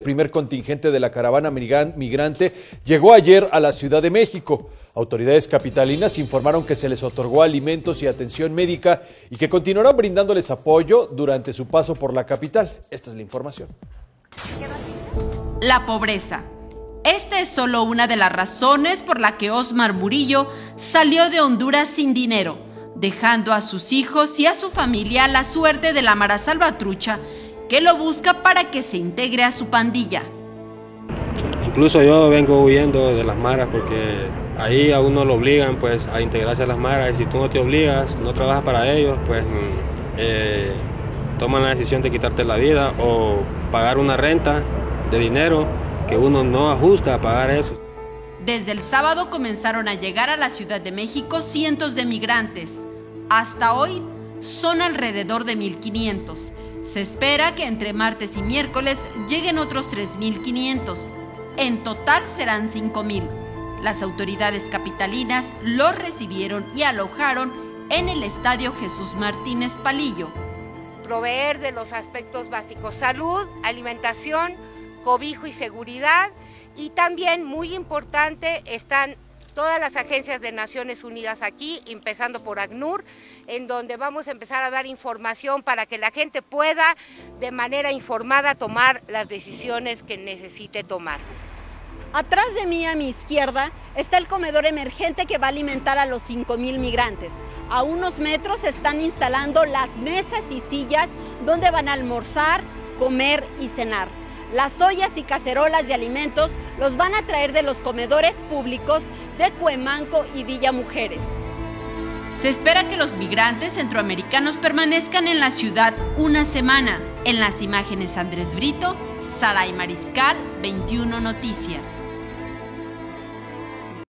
El primer contingente de la caravana migrante llegó ayer a la Ciudad de México. Autoridades capitalinas informaron que se les otorgó alimentos y atención médica y que continuarán brindándoles apoyo durante su paso por la capital. Esta es la información. La pobreza. Esta es solo una de las razones por la que Osmar Murillo salió de Honduras sin dinero, dejando a sus hijos y a su familia la suerte de la Mara Salvatrucha, que lo busca para que se integre a su pandilla. Incluso yo vengo huyendo de las maras porque ahí a uno lo obligan pues a integrarse a las maras, y si tú no te obligas, no trabajas para ellos, pues toman la decisión de quitarte la vida o pagar una renta de dinero que uno no ajusta a pagar eso. Desde el sábado comenzaron a llegar a la Ciudad de México cientos de migrantes. Hasta hoy son alrededor de 1,500. Se espera que entre martes y miércoles lleguen otros 3,500. En total serán 5,000. Las autoridades capitalinas los recibieron y alojaron en el Estadio Jesús Martínez Palillo. Proveer de los aspectos básicos: salud, alimentación, cobijo y seguridad. Y también, muy importante, están todas las agencias de Naciones Unidas aquí, empezando por ACNUR, en donde vamos a empezar a dar información para que la gente pueda, de manera informada, tomar las decisiones que necesite tomar. Atrás de mí, a mi izquierda, está el comedor emergente que va a alimentar a los 5,000 migrantes. A unos metros se están instalando las mesas y sillas donde van a almorzar, comer y cenar. Las ollas y cacerolas de alimentos los van a traer de los comedores públicos de Cuemanco y Villa Mujeres. Se espera que los migrantes centroamericanos permanezcan en la ciudad una semana. En las imágenes, Andrés Brito, Saray Mariscal, 21 Noticias.